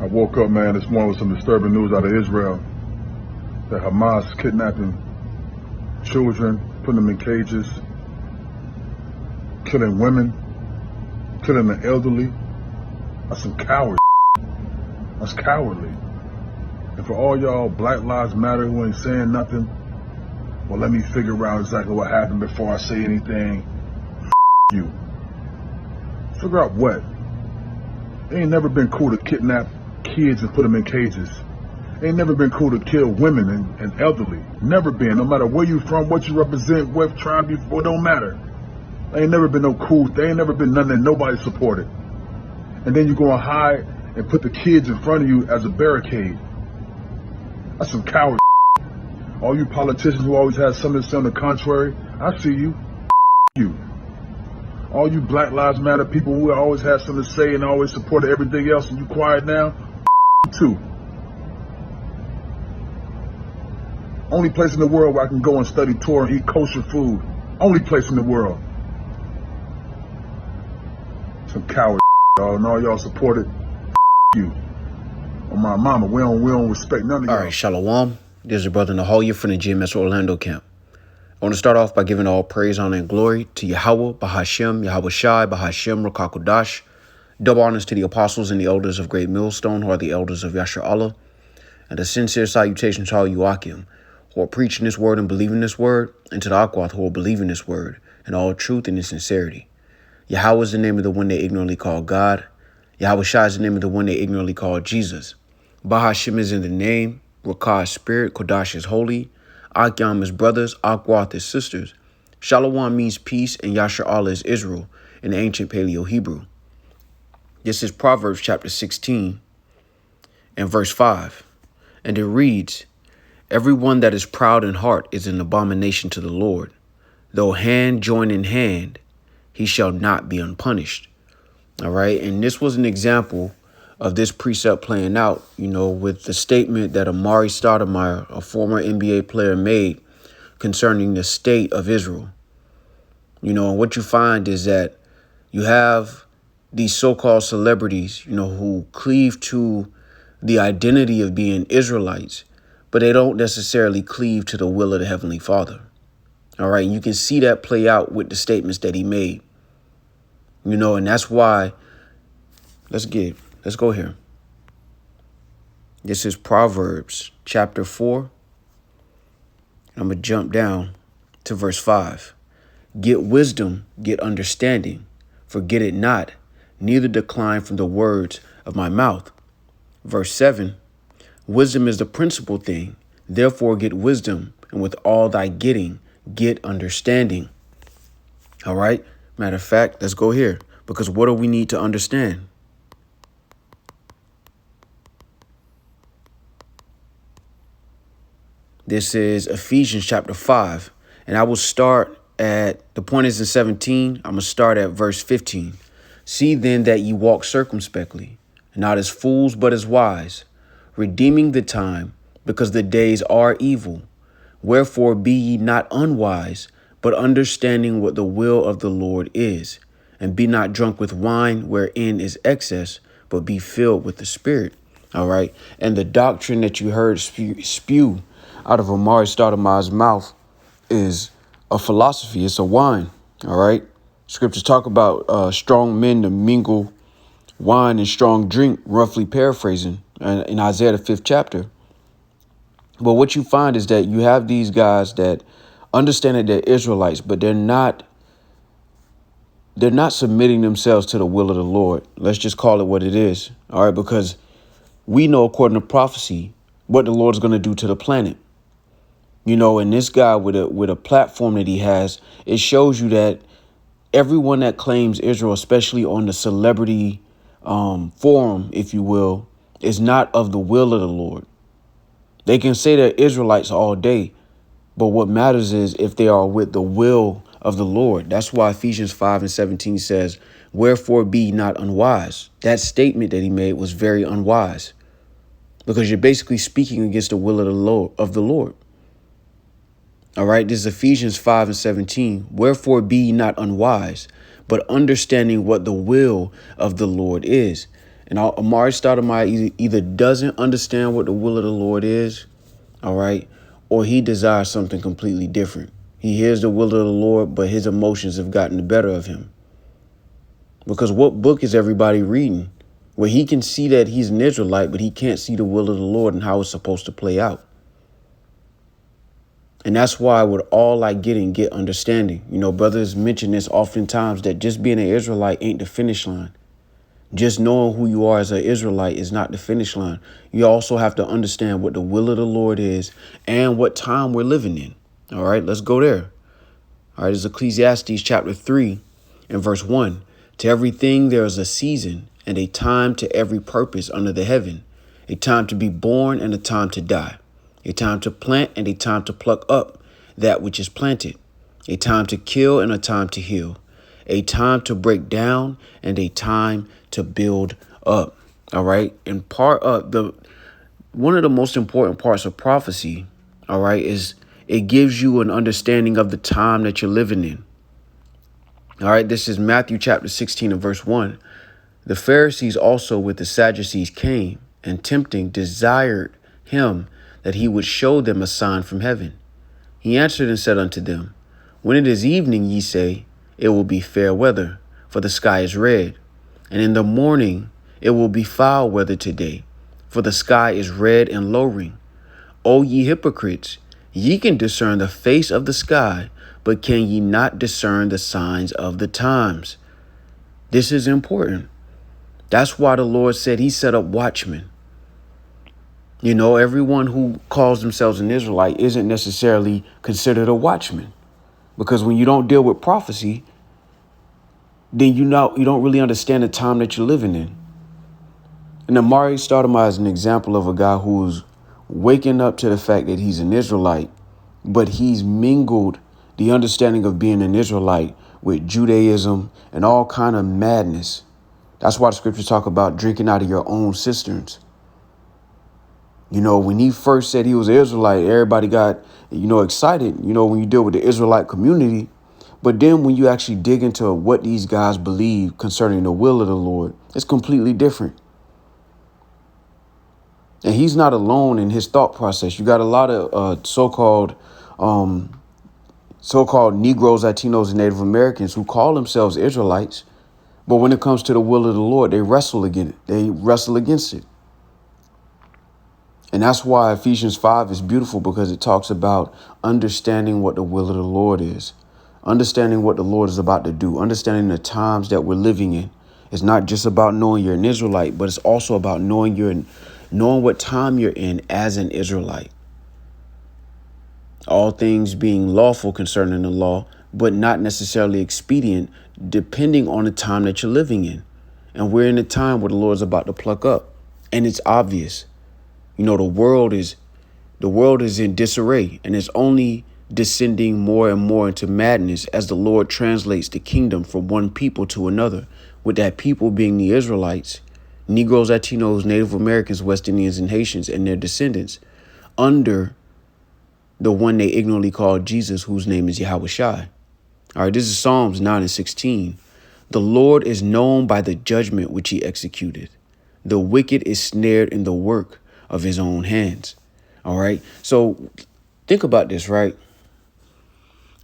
I woke up, man, this morning with some disturbing news out of Israel that Hamas kidnapping children, putting them in cages, killing women, killing the elderly. That's some coward. That's cowardly. And for all y'all Black Lives Matter who ain't saying nothing, well, let me figure out exactly what happened before I say anything. You. Figure out what? It ain't never been cool to kidnap kids and put them in cages. It ain't never been cool to kill women and elderly. Never been. No matter where you from, what you represent, what tribe you from, it don't matter. There ain't never been no cool. There ain't never been nothing that nobody supported. And then you go and hide and put the kids in front of you as a barricade. That's some coward. All you politicians who always have something to say on the contrary, I see you. You. All you Black Lives Matter people who always have something to say and always support everything else, and you quiet now, too. Only place in the world where I can go and study Torah and eat kosher food. Only place in the world. Some coward, y'all, and all y'all support it. You. On my mama, we don't respect none of y'all. All right, Shalom. This is your brother Nahoya from the GMS Orlando camp. I want to start off by giving all praise, honor, and glory to Yahweh, Bahashem, Yahweh Shai, Bahashem, Rakakudash. Double honors to the apostles and the elders of Great Millstone, who are the elders of Yasher Allah. And a sincere salutation to all you Akim, who are preaching this word and believing this word, and to the Akwath, who are believing this word in all truth and in sincerity. Yahweh is the name of the one they ignorantly call God. Yahweh Shai is the name of the one they ignorantly call Jesus. Bahashem is in the name. Rakah is spirit. Kodash is holy. Akyam is brothers. Akwath is sisters. Shalom means peace, and Yasher Allah is Israel in the ancient Paleo-Hebrew. This is Proverbs chapter 16 and verse 5. And it reads, "Everyone that is proud in heart is an abomination to the Lord. Though hand join in hand, he shall not be unpunished." All right. And this was an example of this precept playing out, with the statement that Amari Stoudemire, a former NBA player, made concerning the state of Israel. And what you find is that you have these so-called celebrities, who cleave to the identity of being Israelites, but they don't necessarily cleave to the will of the Heavenly Father. All right. You can see that play out with the statements that he made, and that's why let's go here. This is Proverbs chapter 4. I'm going to jump down to verse 5. "Get wisdom, get understanding, forget it not, neither decline from the words of my mouth." Verse 7. "Wisdom is the principal thing, therefore get wisdom, and with all thy getting, get understanding." All right. Matter of fact, let's go here, because what do we need to understand? This is Ephesians chapter 5, and I will start at, the point is in 17. I'm going to start at verse 15. "See then that ye walk circumspectly, not as fools, but as wise, redeeming the time, because the days are evil. Wherefore be ye not unwise, but understanding what the will of the Lord is. And be not drunk with wine, wherein is excess, but be filled with the Spirit." All right. And the doctrine that you heard spew out of Amari Stoudemire's mouth is a philosophy. It's a wine. All right. Scriptures talk about strong men to mingle wine and strong drink, roughly paraphrasing, in Isaiah the 5th chapter. But what you find is that you have these guys that understand that they're Israelites, but they're not submitting themselves to the will of the Lord. Let's just call it what it is. All right. Because we know, according to prophecy, what the Lord's going to do to the planet. And this guy with a platform that he has, it shows you that everyone that claims Israel, especially on the celebrity forum, if you will, is not of the will of the Lord. They can say they're Israelites all day, but what matters is if they are with the will of the Lord. That's why Ephesians 5 and 17 says, "Wherefore be not unwise." That statement that he made was very unwise, because you're basically speaking against the will of the Lord. All right. This is Ephesians 5 and 17. "Wherefore be ye not unwise, but understanding what the will of the Lord is, And Amari Stoudemire either doesn't understand what the will of the Lord is, all right, or he desires something completely different. He hears the will of the Lord, but his emotions have gotten the better of him. Because what book is everybody reading where he can see that he's an Israelite, but he can't see the will of the Lord and how it's supposed to play out? And that's why with all I get understanding. You know, brothers mention this oftentimes, that just being an Israelite ain't the finish line. Just knowing who you are as an Israelite is not the finish line. You also have to understand what the will of the Lord is and what time we're living in. All right, let's go there. All right, it's Ecclesiastes chapter 3 and verse 1. To everything there is a season and a time to every purpose under the heaven, a time to be born and a time to die, a time to plant and a time to pluck up that which is planted, a time to kill and a time to heal, a time to break down and a time to build up. All right. And one of the most important parts of prophecy, all right, is it gives you an understanding of the time that you're living in. All right. This is Matthew chapter 16 and verse 1. The Pharisees also with the Sadducees came, and tempting desired him that he would show them a sign from heaven. He answered and said unto them, when it is evening, ye say, it will be fair weather, for the sky is red. And in the morning, it will be foul weather today, for the sky is red and lowering. O ye hypocrites, ye can discern the face of the sky, but can ye not discern the signs of the times? This is important. That's why the Lord said he set up watchmen. You know, everyone who calls themselves an Israelite isn't necessarily considered a watchman, because when you don't deal with prophecy, then you don't really understand the time that you're living in. And Amari Stoudemire is an example of a guy who's waking up to the fact that he's an Israelite, but he's mingled the understanding of being an Israelite with Judaism and all kind of madness. That's why the scriptures talk about drinking out of your own cisterns. You know, when he first said he was an Israelite, everybody got, excited, when you deal with the Israelite community. But then when you actually dig into what these guys believe concerning the will of the Lord, it's completely different. And he's not alone in his thought process. You got a lot of so-called Negroes, Latinos, and Native Americans who call themselves Israelites. But when it comes to the will of the Lord, they wrestle against it. And that's why Ephesians 5 is beautiful, because it talks about understanding what the will of the Lord is, understanding what the Lord is about to do, understanding the times that we're living in. It's not just about knowing you're an Israelite, but it's also about knowing what time you're in as an Israelite. All things being lawful concerning the law, but not necessarily expedient, depending on the time that you're living in. And we're in a time where the Lord's about to pluck up, and it's obvious. The world is in disarray, and it's only descending more and more into madness as the Lord translates the kingdom from one people to another, with that people being the Israelites, Negroes, Latinos, Native Americans, West Indians, and Haitians and their descendants, under the one they ignorantly call Jesus, whose name is Yahushua. All right, this is Psalms 9 and 16. The Lord is known by the judgment which he executed. The wicked is snared in the work of his own hands. All right. So think about this, right?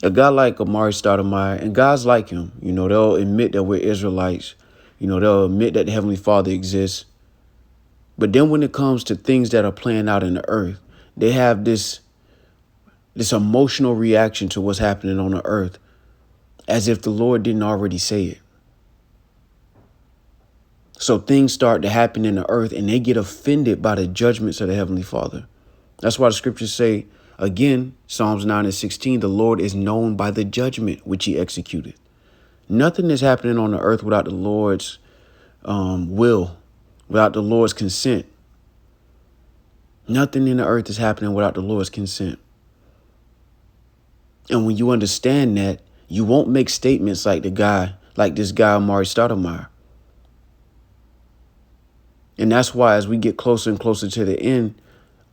A guy like Amari Stoudemire and guys like him, they'll admit that we're Israelites. They'll admit that the Heavenly Father exists. But then when it comes to things that are playing out in the earth, they have this emotional reaction to what's happening on the earth, as if the Lord didn't already say it. So things start to happen in the earth and they get offended by the judgments of the Heavenly Father. That's why the scriptures say, again, Psalms 9 and 16, the Lord is known by the judgment which he executed. Nothing is happening on the earth without the Lord's will, without the Lord's consent. Nothing in the earth is happening without the Lord's consent. And when you understand that, you won't make statements like this guy, Amari Stoudemire. And that's why as we get closer and closer to the end,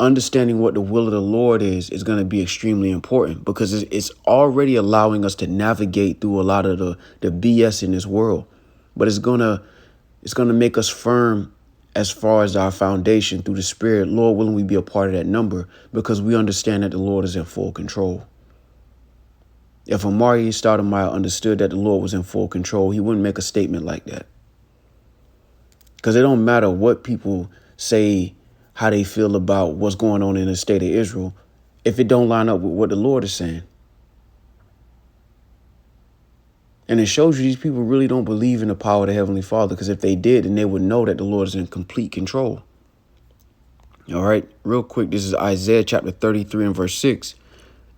understanding what the will of the Lord is going to be extremely important, because it's already allowing us to navigate through a lot of the BS in this world. But it's going to make us firm as far as our foundation through the Spirit, Lord willing, we be a part of that number because we understand that the Lord is in full control. If Amari Stoudemire understood that the Lord was in full control, he wouldn't make a statement like that. Because it don't matter what people say, how they feel about what's going on in the state of Israel, if it don't line up with what the Lord is saying. And it shows you these people really don't believe in the power of the Heavenly Father, because if they did, then they would know that the Lord is in complete control. All right, real quick, this is Isaiah chapter 33 and verse 6.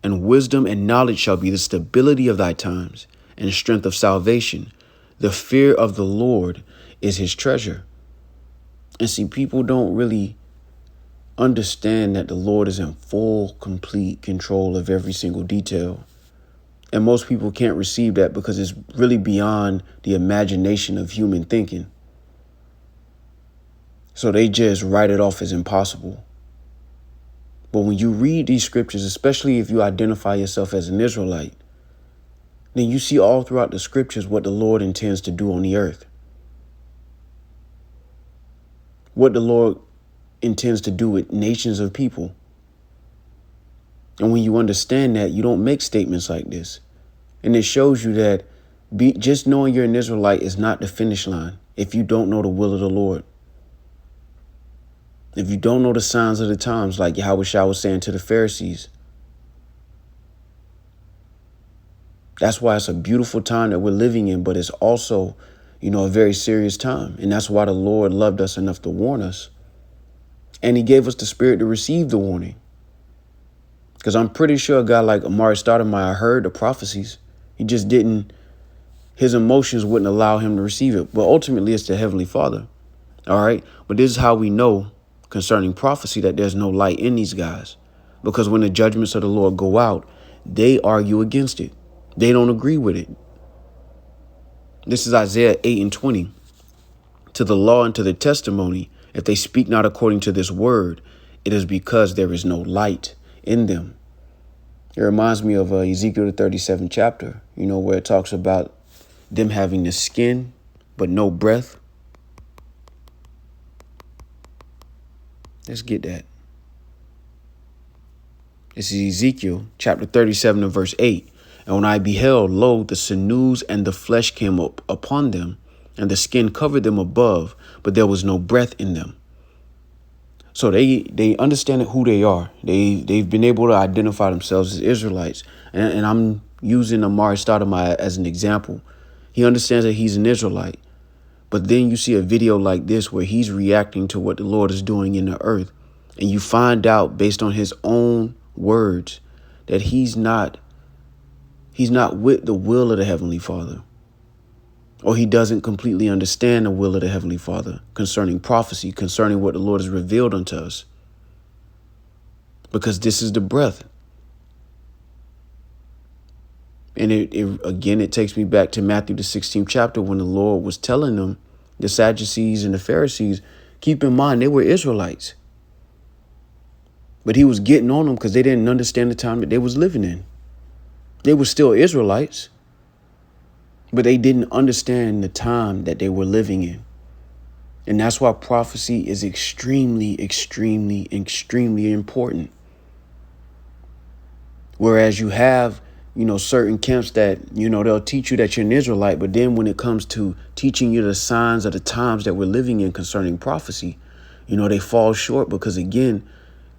And wisdom and knowledge shall be the stability of thy times and the strength of salvation. The fear of the Lord is his treasure. And see, people don't really understand that the Lord is in full, complete control of every single detail. And most people can't receive that because it's really beyond the imagination of human thinking. So they just write it off as impossible. But when you read these scriptures, especially if you identify yourself as an Israelite, then you see all throughout the scriptures what the Lord intends to do on the earth. What the Lord intends to do with nations of people. And when you understand that, you don't make statements like this. And it shows you that just knowing you're an Israelite is not the finish line if you don't know the will of the Lord. If you don't know the signs of the times, like Yahushua was saying to the Pharisees. That's why it's a beautiful time that we're living in, but it's also, a very serious time. And that's why the Lord loved us enough to warn us. And he gave us the spirit to receive the warning. Because I'm pretty sure a guy like Amari Stoudemire heard the prophecies. He just didn't, his emotions wouldn't allow him to receive it. But ultimately, it's the Heavenly Father. All right. But this is how we know concerning prophecy that there's no light in these guys. Because when the judgments of the Lord go out, they argue against it. They don't agree with it. This is Isaiah 8 and 20. To the law and to the testimony, if they speak not according to this word, it is because there is no light in them. It reminds me of Ezekiel the 37th chapter, where it talks about them having the skin, but no breath. Let's get that. This is Ezekiel chapter 37 and verse 8. And when I beheld, lo, the sinews and the flesh came up upon them, and the skin covered them above, but there was no breath in them. So they understand who they are. They've been able to identify themselves as Israelites. And I'm using Amari Stoudemire as an example. He understands that he's an Israelite. But then you see a video like this where he's reacting to what the Lord is doing in the earth. And you find out based on his own words that he's not with the will of the Heavenly Father. Or he doesn't completely understand the will of the Heavenly Father concerning prophecy, concerning what the Lord has revealed unto us. Because this is the breath. And it takes me back to Matthew the 16th chapter when the Lord was telling them, the Sadducees and the Pharisees, keep in mind, they were Israelites. But he was getting on them because they didn't understand the time that they was living in. They were still Israelites, but they didn't understand the time that they were living in. And that's why prophecy is extremely, extremely, extremely important. Whereas you have, certain camps that, they'll teach you that you're an Israelite. But then when it comes to teaching you the signs of the times that we're living in concerning prophecy, they fall short because, again,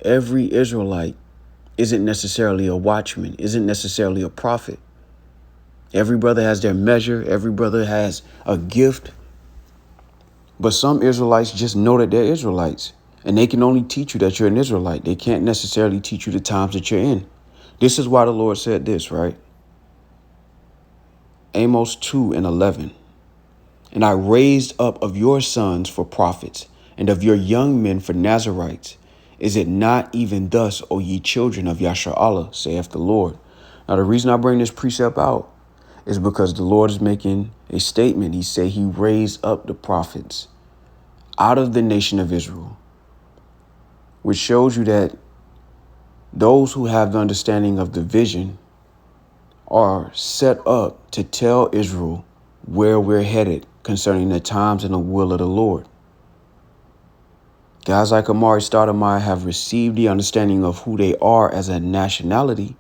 every Israelite isn't necessarily a watchman, isn't necessarily a prophet. Every brother has their measure. Every brother has a gift. But some Israelites just know that they're Israelites, and they can only teach you that you're an Israelite. They can't necessarily teach you the times that you're in. This is why the Lord said this, right? Amos 2 and 11. And I raised up of your sons for prophets, and of your young men for Nazarites. Is it not even thus, O ye children of Yasharallah, saith the Lord? Now, the reason I bring this precept out is because the Lord is making a statement. He said he raised up the prophets out of the nation of Israel, which shows you that those who have the understanding of the vision are set up to tell Israel where we're headed concerning the times and the will of the Lord. Guys like Amari Stoudemire have received the understanding of who they are as a nationality,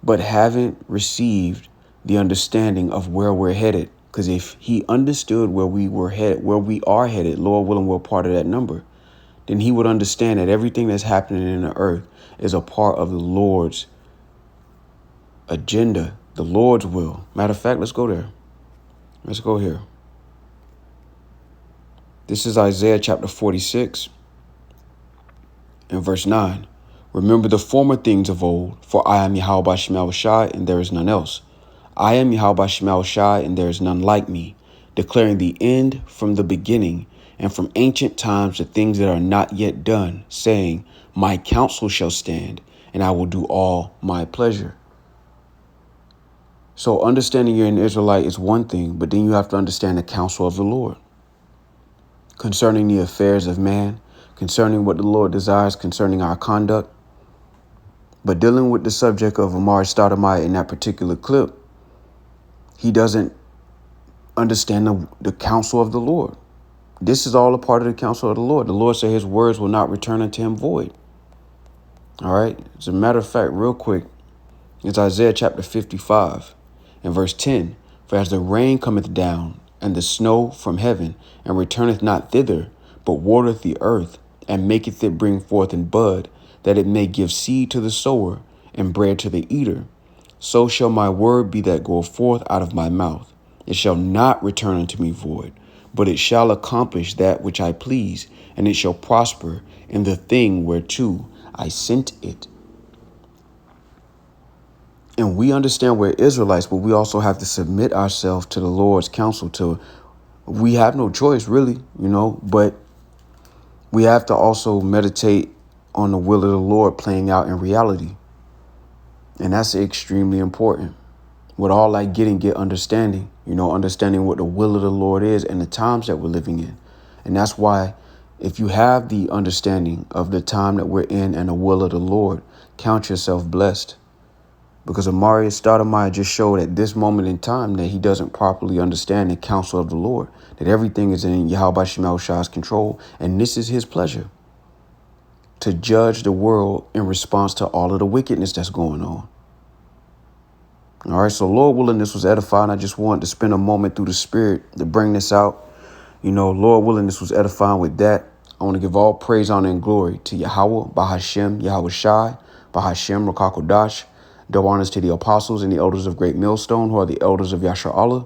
but haven't received the understanding of where we're headed. Because if he understood where we are headed, Lord willing, we're part of that number, then he would understand that everything that's happening in the earth is a part of the Lord's agenda, the Lord's will. Matter of fact, let's go there. Let's go here. This is Isaiah chapter 46 and verse 9. Remember the former things of old, for I am Yahweh Shemel Shai, and there is none else. I am Yahweh Shemel Shai, and there is none like me, declaring the end from the beginning, and from ancient times the things that are not yet done, saying, my counsel shall stand, and I will do all my pleasure. So understanding you're an Israelite is one thing, but then you have to understand the counsel of the Lord concerning the affairs of man, concerning what the Lord desires, concerning our conduct. But dealing with the subject of Amari Stoudemire in that particular clip, he doesn't understand the counsel of the Lord. This is all a part of the counsel of the Lord. The Lord said his words will not return unto him void. All right. As a matter of fact, real quick, it's Isaiah chapter 55 and verse 10. For as the rain cometh down and the snow from heaven, and returneth not thither, but watereth the earth, and maketh it bring forth in bud, that it may give seed to the sower and bread to the eater, so shall my word be that goeth forth out of my mouth. It shall not return unto me void, but it shall accomplish that which I please, and it shall prosper in the thing whereto I sent it. And we understand we're Israelites, but we also have to submit ourselves to the Lord's counsel. We have no choice, really, but we have to also meditate on the will of the Lord playing out in reality. And that's extremely important. With all that get understanding, understanding what the will of the Lord is and the times that we're living in. And that's why if you have the understanding of the time that we're in and the will of the Lord, count yourself blessed. Because Amari Stoudemire just showed at this moment in time that he doesn't properly understand the counsel of the Lord, that everything is in Yahweh Shemel Shai's control, and this is his pleasure to judge the world in response to all of the wickedness that's going on. All right, so Lord willing, this was edifying. I just wanted to spend a moment through the Spirit to bring this out. Lord willing, this was edifying with that. I want to give all praise, honor, and glory to Yahweh, Bahashem, Yahweh Shai, Bahashem, Rakakodash. Double honors to the apostles and the elders of Great Millstone, who are the elders of Yashar Allah,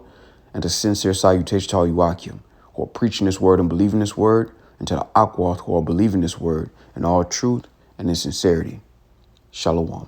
and a sincere salutation to all you Akim, who are preaching this word and believing this word, and to the Akwath, who are believing this word in all truth and in sincerity. Shalom.